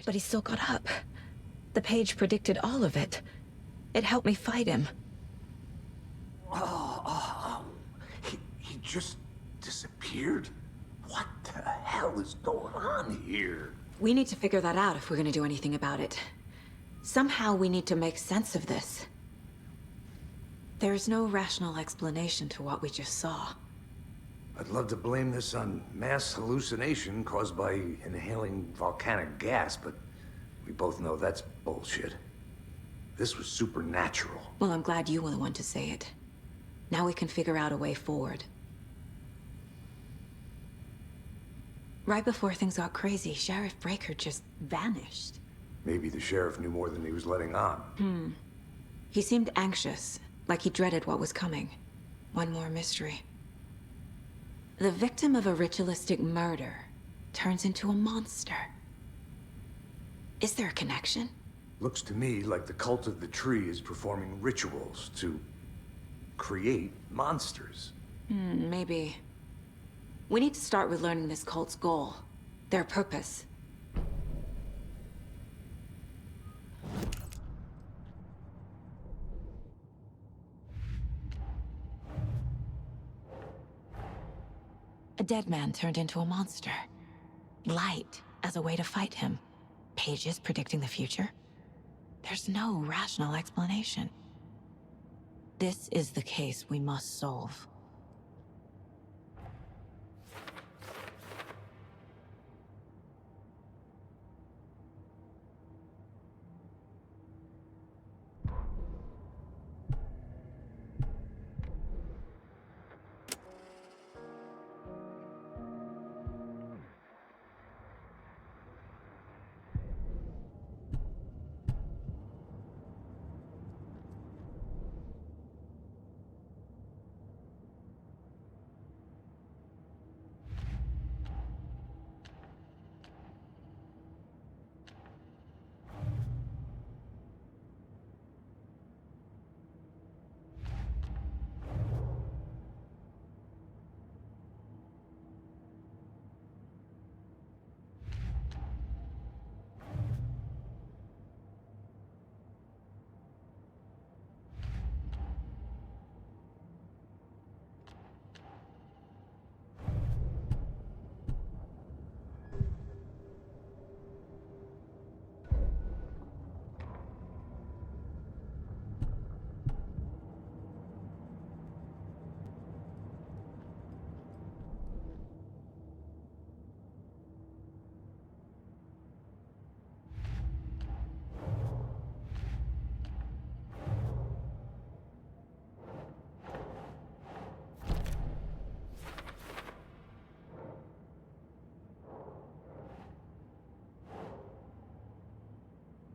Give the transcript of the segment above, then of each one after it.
but he still got up. The page predicted all of it. It helped me fight him. He just disappeared? What the hell is going on here? We need to figure that out if we're gonna do anything about it. Somehow we need to make sense of this. There's no rational explanation to what we just saw. I'd love to blame this on mass hallucination caused by inhaling volcanic gas, but we both know that's bullshit. This was supernatural. Well, I'm glad you were the one to say it. Now we can figure out a way forward. Right before things got crazy, Sheriff Breaker just vanished. Maybe the sheriff knew more than he was letting on. He seemed anxious, like he dreaded what was coming. One more mystery. The victim of a ritualistic murder turns into a monster. Is there a connection? Looks to me like the cult of the tree is performing rituals to create monsters. Maybe. We need to start with learning this cult's goal, their purpose. A dead man turned into a monster. Light as a way to fight him. Pages predicting the future. There's no rational explanation. This is the case we must solve.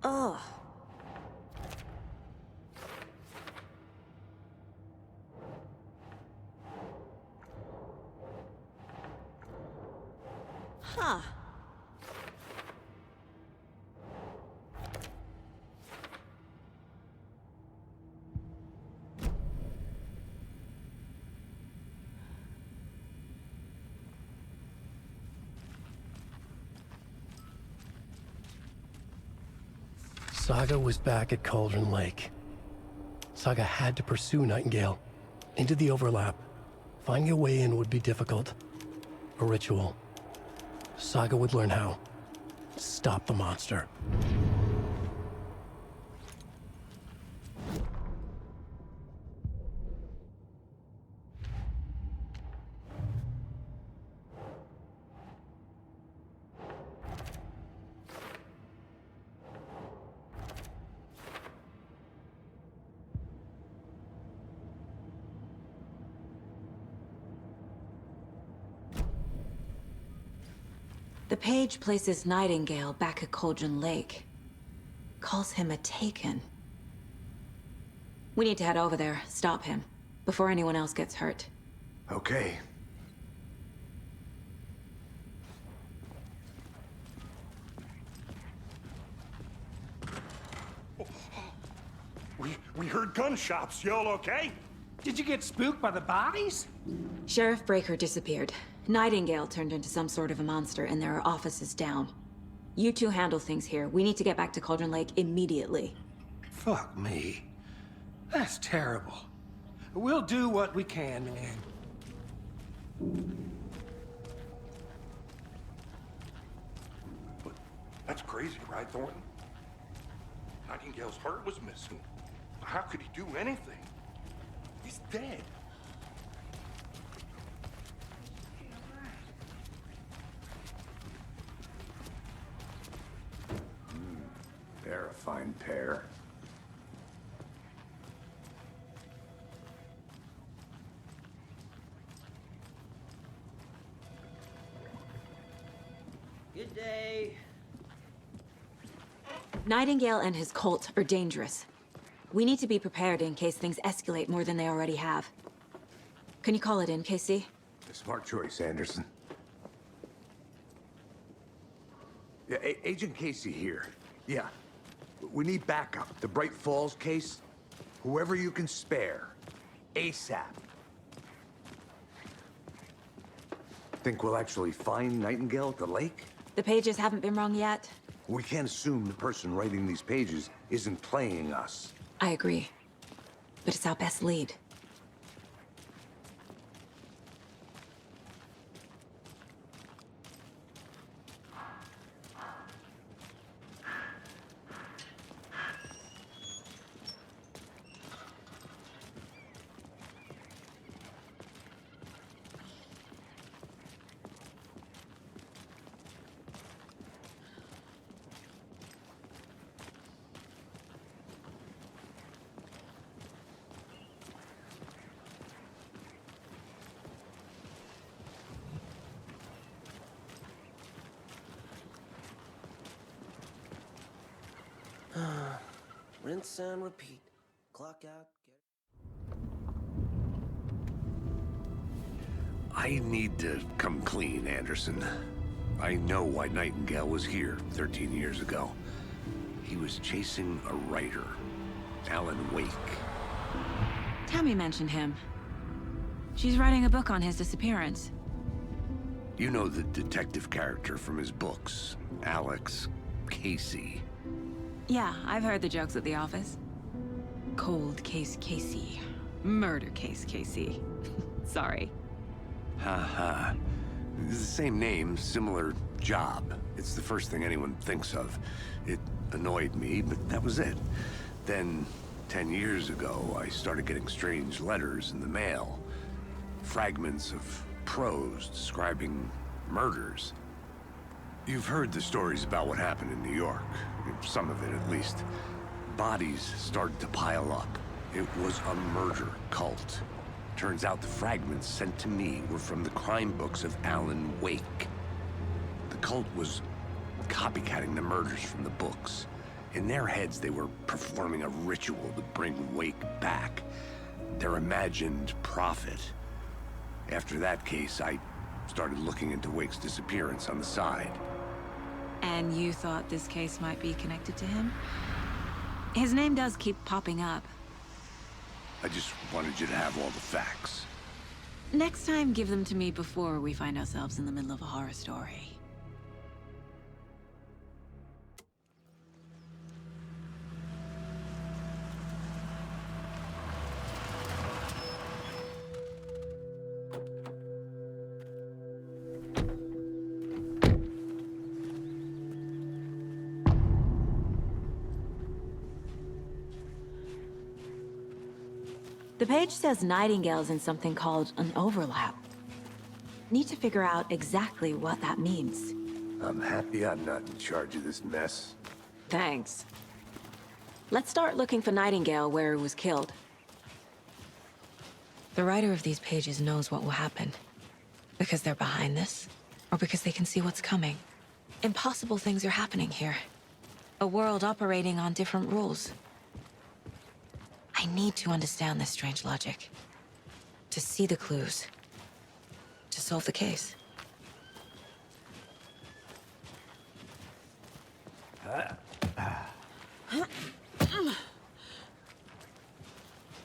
Ugh. Huh. Saga was back at Cauldron Lake. Saga had to pursue Nightingale into the overlap. Finding a way in would be difficult. A ritual. Saga would learn how. Stop the monster. The page places Nightingale back at Cauldron Lake. Calls him a Taken. We need to head over there, stop him, before anyone else gets hurt. Okay. We heard gunshots. Y'all okay? Did you get spooked by the bodies? Sheriff Breaker disappeared. Nightingale turned into some sort of a monster, and there are offices down. You two handle things here. We need to get back to Cauldron Lake immediately. Fuck me. That's terrible. We'll do what we can, man. But that's crazy, right, Thornton? Nightingale's heart was missing. How could he do anything? He's dead. They're a fine pair. Good day. Nightingale and his cult are dangerous. We need to be prepared in case things escalate more than they already have. Can you call it in, Casey? A smart choice, Anderson. Yeah, Agent Casey here. Yeah. We need backup. The Bright Falls case, whoever you can spare. ASAP. Think we'll actually find Nightingale at the lake? The pages haven't been wrong yet. We can't assume the person writing these pages isn't playing us. I agree. But it's our best lead. Rinse and repeat. Clock out. I need to come clean, Anderson. I know why Nightingale was here 13 years ago. He was chasing a writer, Alan Wake. Tammy mentioned him. She's writing a book on his disappearance. You know the detective character from his books, Alex Casey. Yeah, I've heard the jokes at the office. Cold case Casey. Murder case Casey. Sorry. Ha. It's the same name, similar job. It's the first thing anyone thinks of. It annoyed me, but that was it. Then, 10 years ago, I started getting strange letters in the mail. Fragments of prose describing murders. You've heard the stories about what happened in New York. Some of it, at least. Bodies started to pile up. It was a murder cult. Turns out the fragments sent to me were from the crime books of Alan Wake. The cult was copycatting the murders from the books. In their heads, they were performing a ritual to bring Wake back. Their imagined prophet. After that case, I started looking into Wake's disappearance on the side. And you thought this case might be connected to him? His name does keep popping up. I just wanted you to have all the facts. Next time, give them to me before we find ourselves in the middle of a horror story. The page says Nightingale's in something called an overlap. Need to figure out exactly what that means. I'm happy I'm not in charge of this mess. Thanks. Let's start looking for Nightingale where he was killed. The writer of these pages knows what will happen. Because they're behind this, or because they can see what's coming. Impossible things are happening here. A world operating on different rules. I need to understand this strange logic. To see the clues. To solve the case.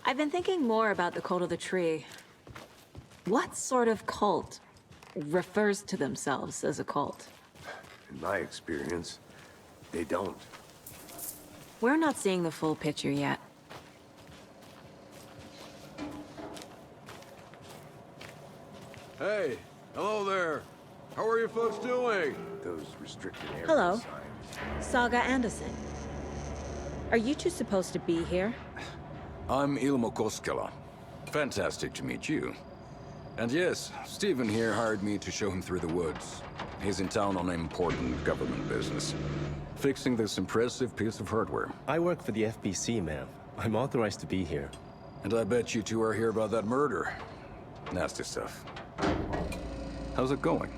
I've been thinking more about the cult of the tree. What sort of cult refers to themselves as a cult? In my experience, They don't. We're not seeing the full picture yet. Hey, hello there. How are you folks doing? Those restricted area Hello. signs. Saga Anderson. Are you two supposed to be here? I'm Ilmo Koskela. Fantastic to meet you. And yes, Stephen here hired me to show him through the woods. He's in town on important government business, fixing this impressive piece of hardware. I work for the FBC, ma'am. I'm authorized to be here. And I bet you two are here about that murder. Nasty stuff. How's it going?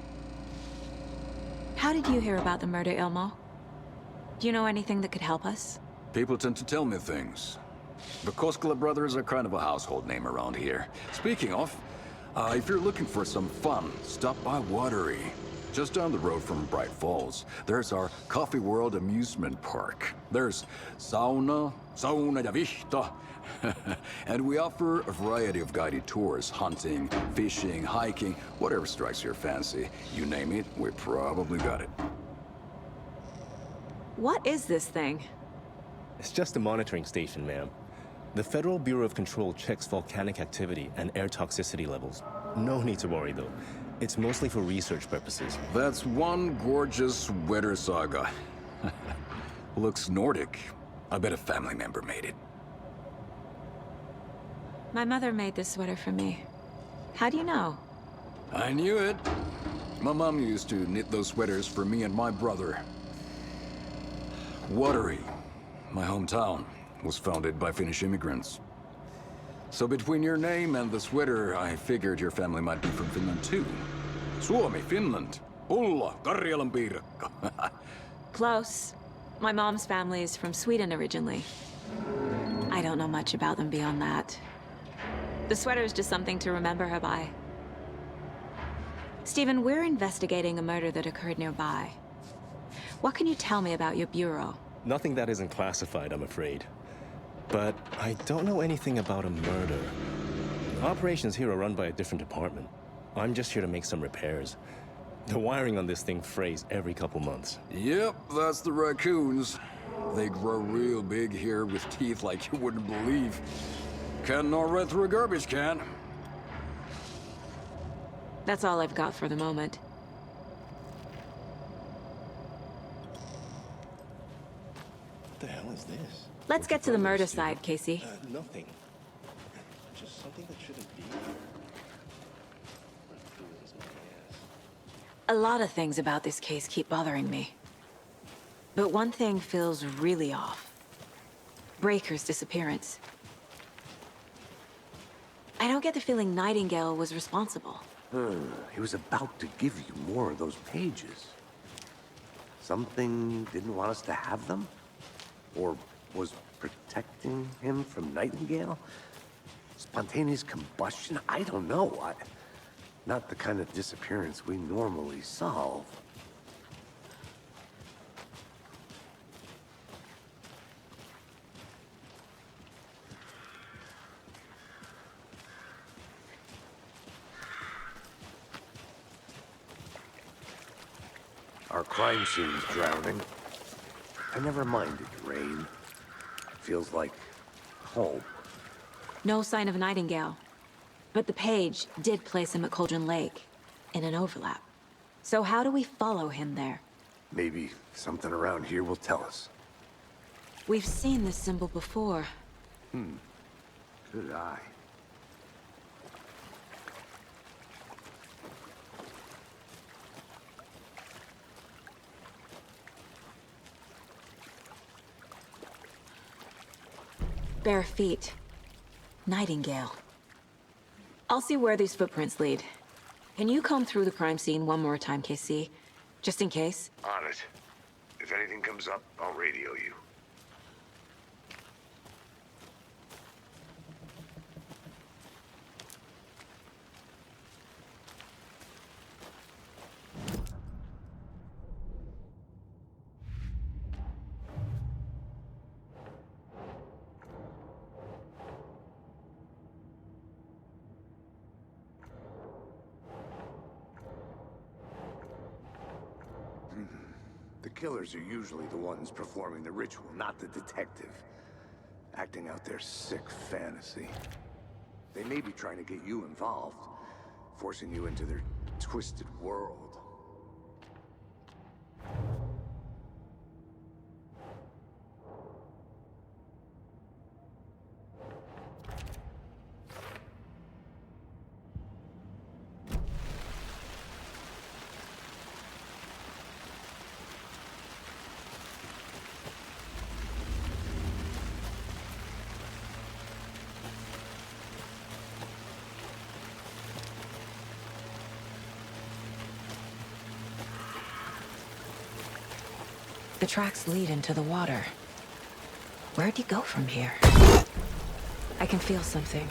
How did you hear about the murder, Ilmo? Do you know anything that could help us? People tend to tell me things. The Koskela brothers are kind of a household name around here. Speaking of, if you're looking for some fun, stop by Watery. Just down the road from Bright Falls, there's our Coffee World amusement park. There's sauna ja vihta. And we offer a variety of guided tours, hunting, fishing, hiking, whatever strikes your fancy. You name it, we probably got it. What is this thing? It's just a monitoring station, ma'am. The Federal Bureau of Control checks volcanic activity and air toxicity levels. No need to worry, though. It's mostly for research purposes. That's one gorgeous weather saga. Looks Nordic. I bet a family member made it. My mother made this sweater for me. How do you know? I knew it. My mom used to knit those sweaters for me and my brother. Watery, my hometown, was founded by Finnish immigrants. So between your name and the sweater, I figured your family might be from Finland too. Suomi, Finland. Ulla, Karjalan piirakka. Close. My mom's family is from Sweden originally. I don't know much about them beyond that. The sweater is just something to remember her by. Stephen, we're investigating a murder that occurred nearby. What can you tell me about your bureau? Nothing that isn't classified, I'm afraid. But I don't know anything about a murder. Operations here are run by a different department. I'm just here to make some repairs. The wiring on this thing frays every couple months. Yep, that's the raccoons. They grow real big here with teeth like you wouldn't believe. Can't gnaw right through a garbage can. That's all I've got for the moment. What the hell is this? Let's get to the murder site, Casey. Nothing. Just something that shouldn't be here. Raccoons, my ass. A lot of things about this case keep bothering me. But one thing feels really off. Breaker's disappearance. I don't get the feeling Nightingale was responsible. He was about to give you more of those pages. Something didn't want us to have them? Or was protecting him from Nightingale? Spontaneous combustion? I don't know. Not the kind of disappearance we normally solve. Our crime scene's drowning. I never minded rain. Feels like home. No sign of Nightingale. But the page did place him at Cauldron Lake, in an overlap. So how do we follow him there? Maybe something around here will tell us. We've seen this symbol before. Good eye. Bare feet. Nightingale. I'll see where these footprints lead. Can you comb through the crime scene one more time, KC? Just in case? On it. If anything comes up, I'll radio you. The killers are usually the ones performing the ritual, not the detective. Acting out their sick fantasy. They may be trying to get you involved, forcing you into their twisted world. The tracks lead into the water. Where'd you go from here? I can feel something.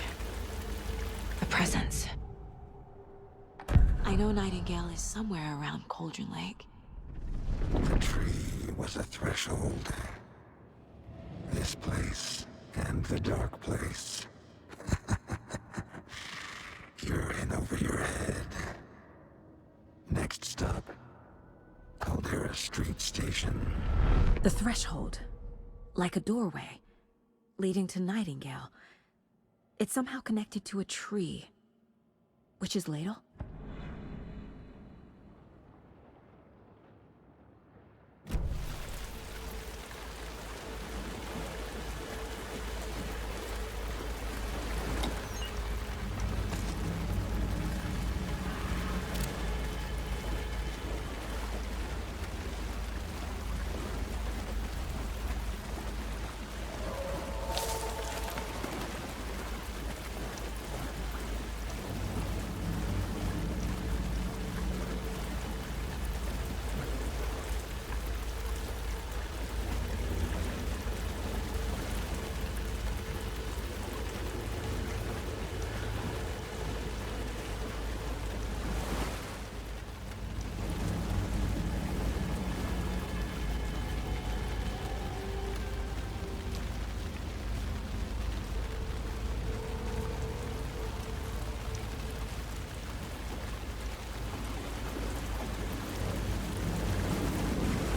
A presence. I know Nightingale is somewhere around Cauldron Lake. The tree was a threshold. This place and the dark place. You're in over your head. Next stop, Caldera Street Station. The threshold. Like a doorway. Leading to Nightingale. It's somehow connected to a tree. Witch's Ladle?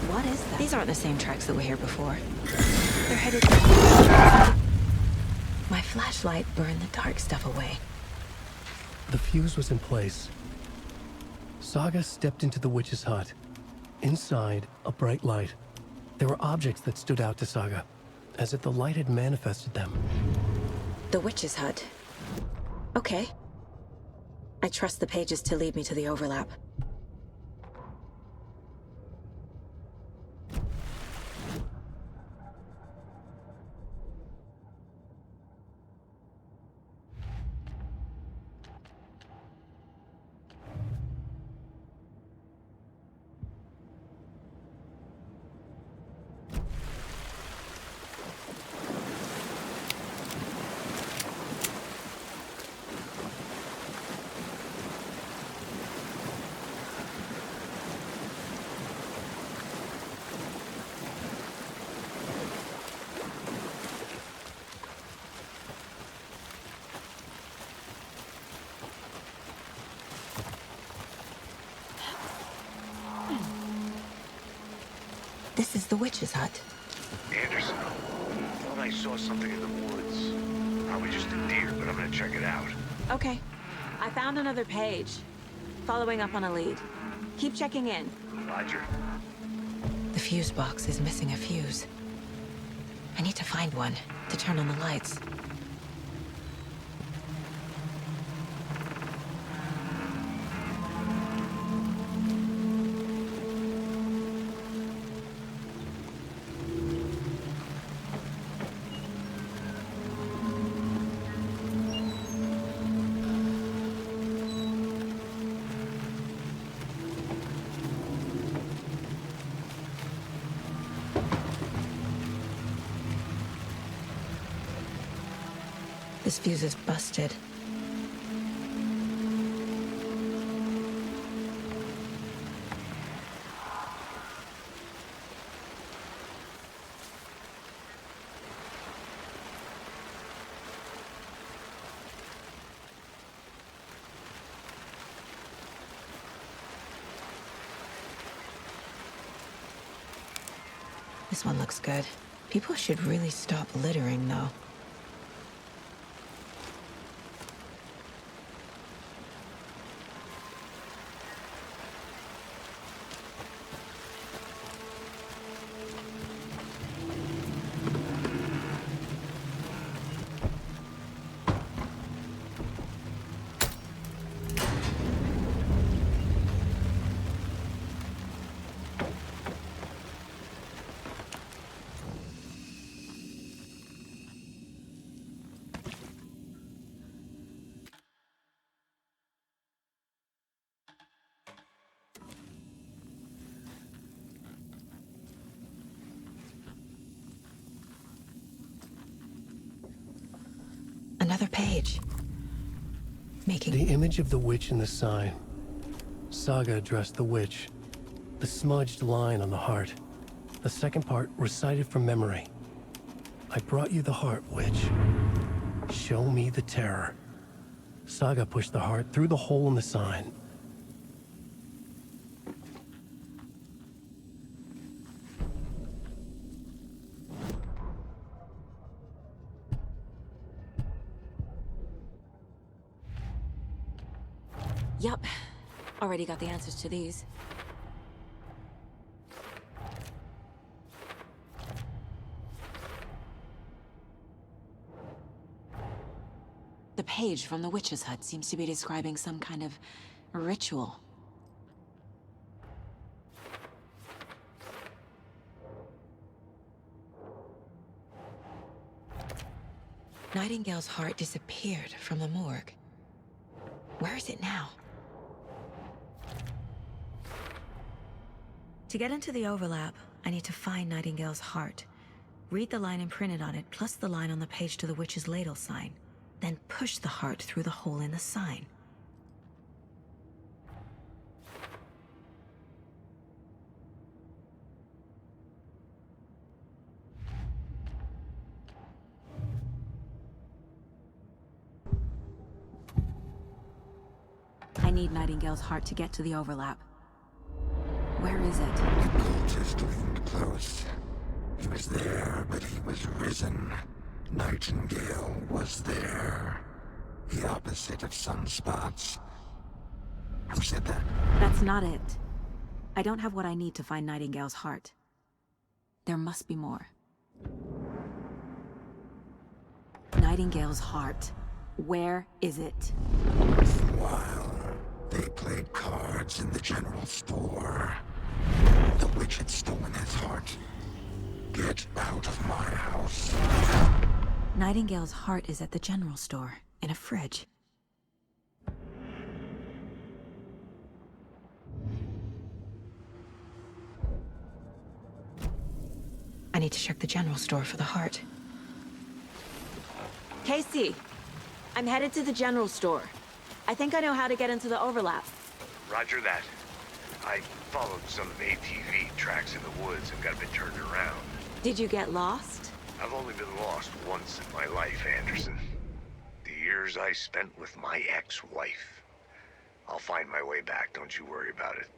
What is that? These aren't the same tracks that were here before. They're headed to... My flashlight burned the dark stuff away. The fuse was in place. Saga stepped into the witch's hut. Inside, a bright light. There were objects that stood out to Saga, as if the light had manifested them. The witch's hut. Okay. I trust the pages to lead me to the overlap. This is the witch's hut. Anderson, thought I saw something in the woods. Probably just a deer, but I'm gonna check it out. Okay. I found another page. Following up on a lead. Keep checking in. Roger. The fuse box is missing a fuse. I need to find one to turn on the lights. This fuse is busted. This one looks good. People should really stop littering, though. Another page. Making... The image of the witch in the sign. Saga addressed the witch. The smudged line on the heart. The second part recited from memory. I brought you the heart, witch. Show me the terror. Saga pushed the heart through the hole in the sign. Yup. Already got the answers to these. The page from the witch's hut seems to be describing some kind of ritual. Nightingale's heart disappeared from the morgue. Where is it now? To get into the overlap, I need to find Nightingale's heart. Read the line imprinted on it, plus the line on the page to the witch's ladle sign. Then push the heart through the hole in the sign. I need Nightingale's heart to get to the overlap. Where is it? The cultist leaned close. He was there, but he was risen. Nightingale was there. The opposite of sunspots. Who said that? That's not it. I don't have what I need to find Nightingale's heart. There must be more. Nightingale's heart. Where is it? While they played cards in the general store, the witch had stolen his heart. Get out of my house. Nightingale's heart is at the general store, in a fridge. I need to check the general store for the heart. Casey, I'm headed to the general store. I think I know how to get into the overlap. Roger that. I followed some ATV tracks in the woods and got a bit turned around. Did you get lost? I've only been lost once in my life, Anderson. The years I spent with my ex-wife. I'll find my way back, don't you worry about it.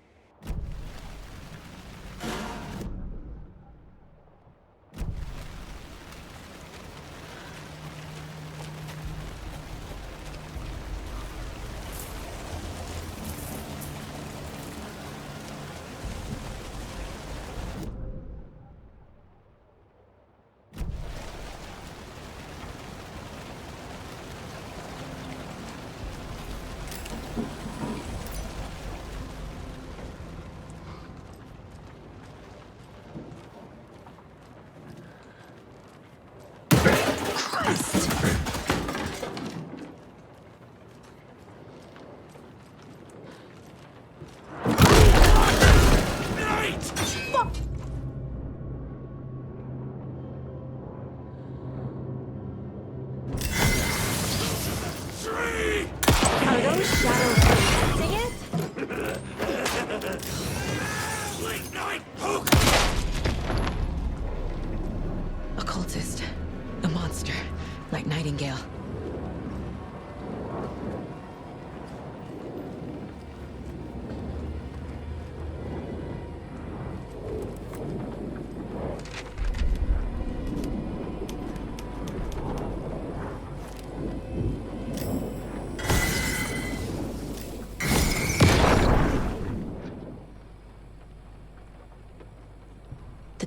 Are those shadows protecting it? A cultist. A monster. Like Nightingale.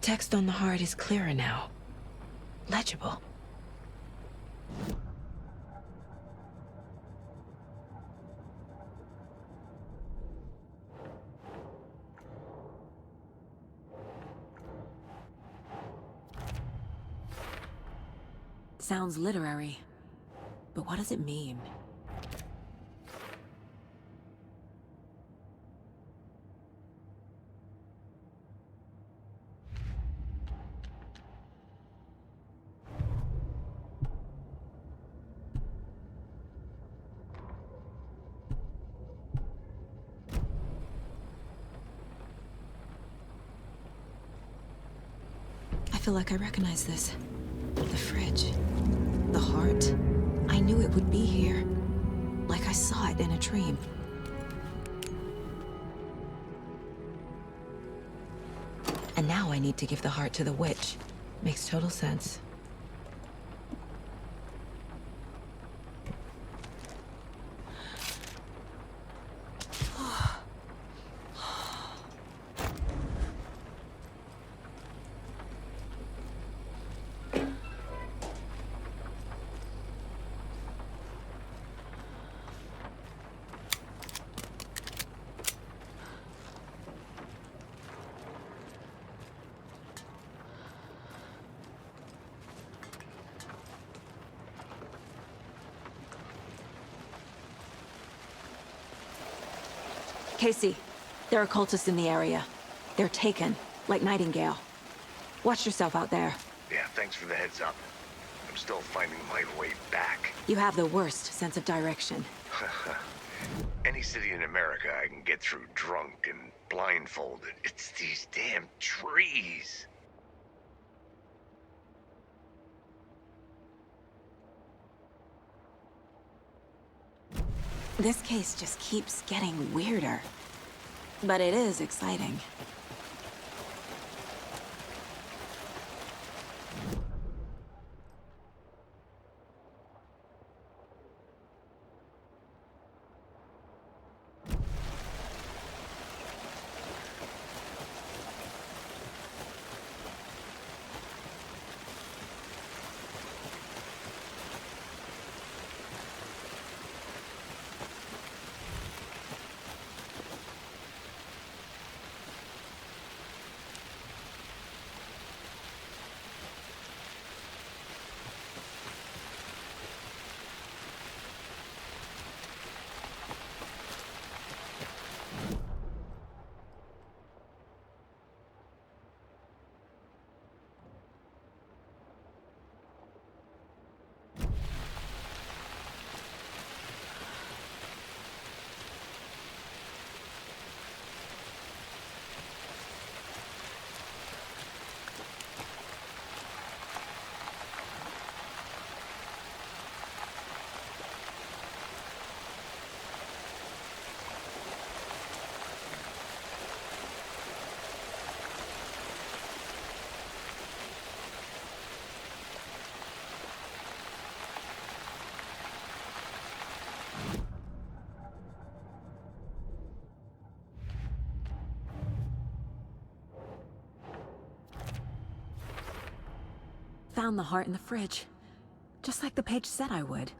text on the heart is clearer now. Legible. Sounds literary. But what does it mean? I feel like I recognize this. The fridge. The heart. I knew it would be here. Like I saw it in a dream. And now I need to give the heart to the witch. Makes total sense. Casey, there are cultists in the area. They're taken, like Nightingale. Watch yourself out there. Yeah, thanks for the heads up. I'm still finding my way back. You have the worst sense of direction. Any city in America I can get through drunk and blindfolded. It's these damn trees. This case just keeps getting weirder. But it is exciting. Found the heart in the fridge. Just like the page said I would.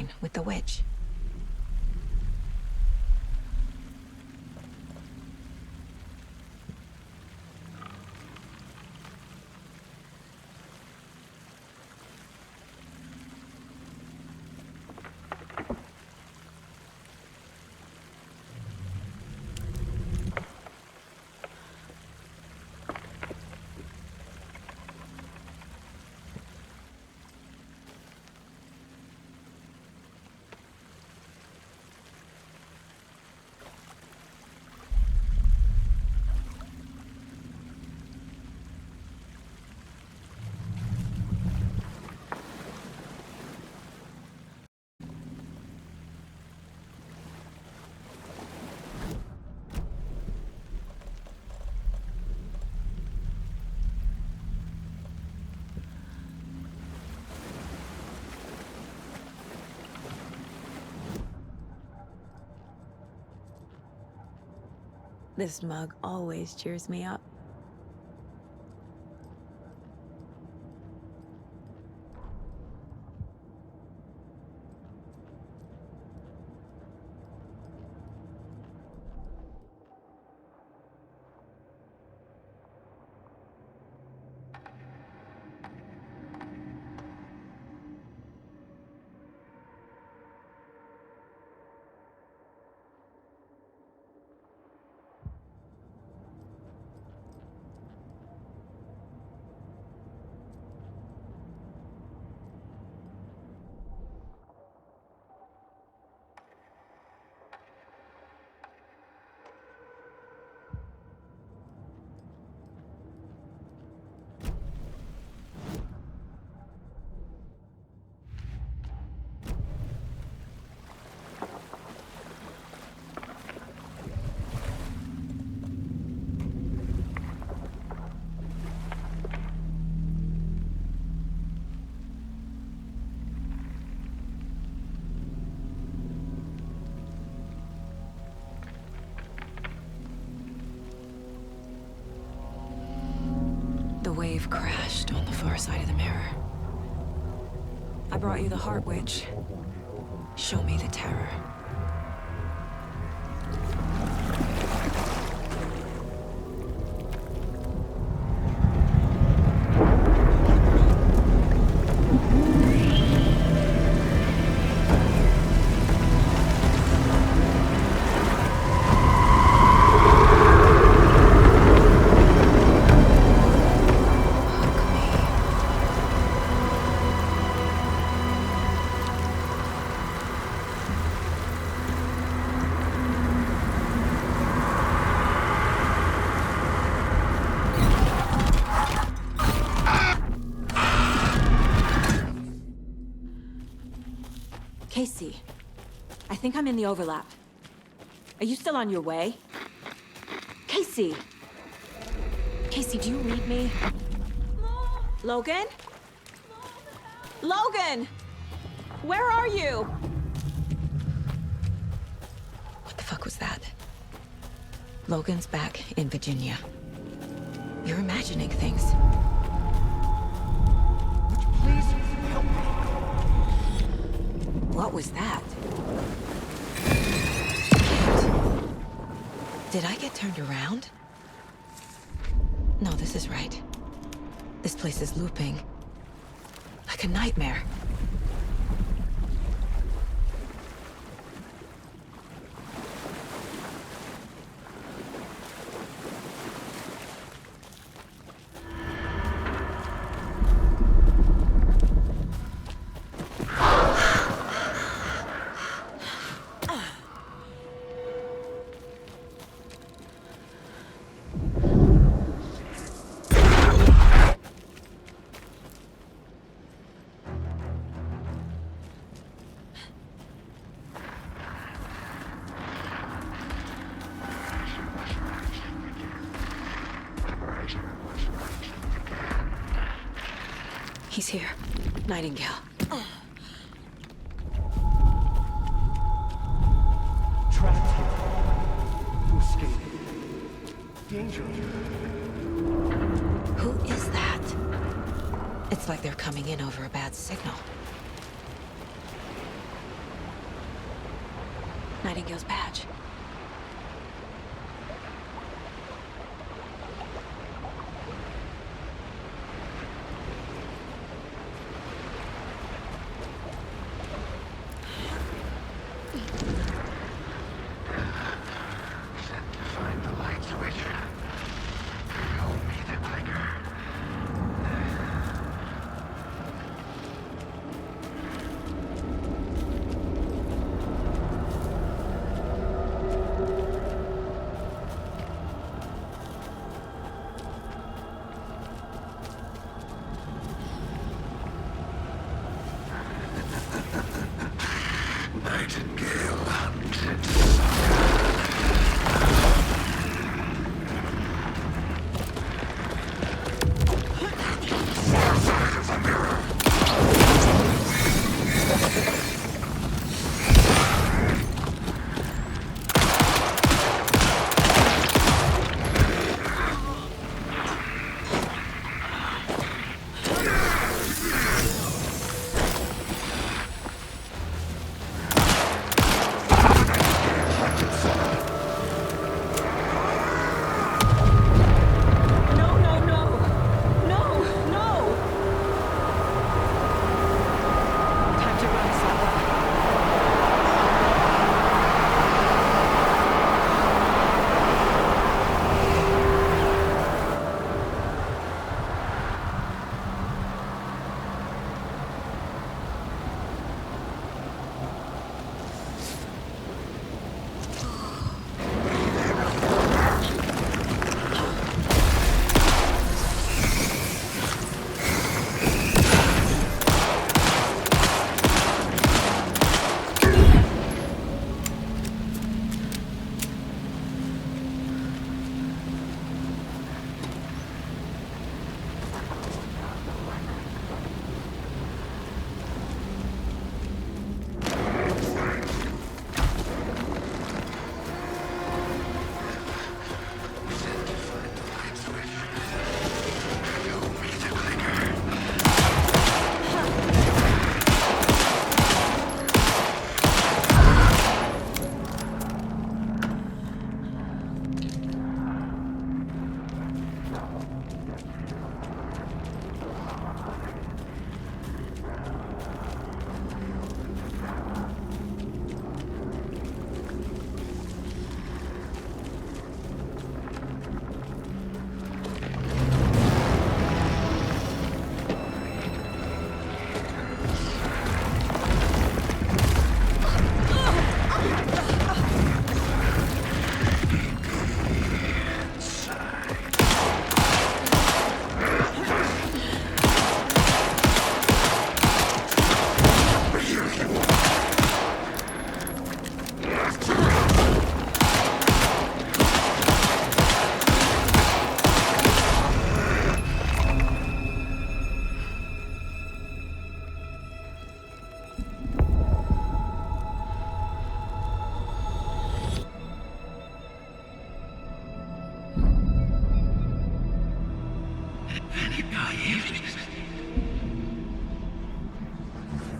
mine with the witch. This mug always cheers me up. The wave crashed on the far side of the mirror. I brought you the Heart Witch. Show me the terror. Casey, I think I'm in the overlap. Are you still on your way? Casey! Casey, do you read me? Logan? Logan! Where are you? What the fuck was that? Logan's back in Virginia. You're imagining things. Please help me. What was that? Did I get turned around? No, this is right. This place is looping. Like a nightmare. He's here. Nightingale. Trapped here. To escape. Danger. Who is that? It's like they're coming in over a bad signal. Nightingale's badge. Find the light switch. Show me the clicker. Nightingale hunted far side of the mirror. No, no, no! No, no! Time to run, Saga.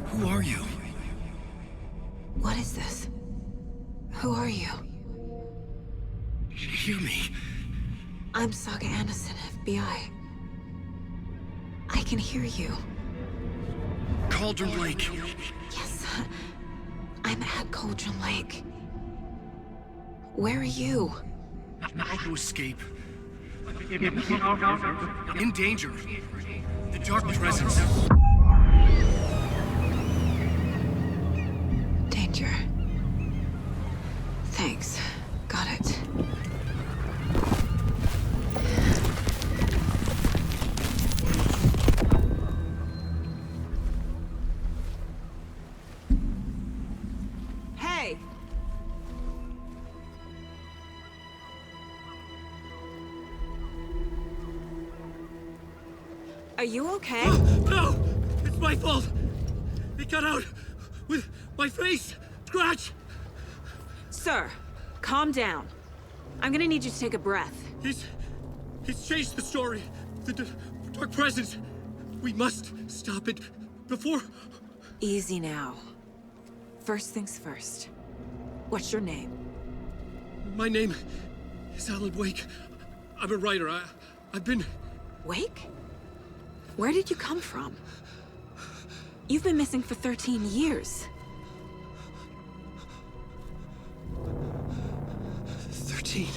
Who are you? What is this? Who are you? Hear me. I'm Saga Anderson, FBI. I can hear you. Cauldron Lake. Yes, I'm at Cauldron Lake. Where are you? How to escape. In danger. The dark presence. Danger. Thanks. Got it. Hey! Are you okay? No! It's my fault! It got out with my face! Scratch! Sir, calm down. I'm gonna need you to take a breath. He's changed the story. The dark presence. We must stop it before... Easy now. First things first. What's your name? My name is Alan Wake. I'm a writer. I've been... Wake? Where did you come from? You've been missing for 13 years. 13.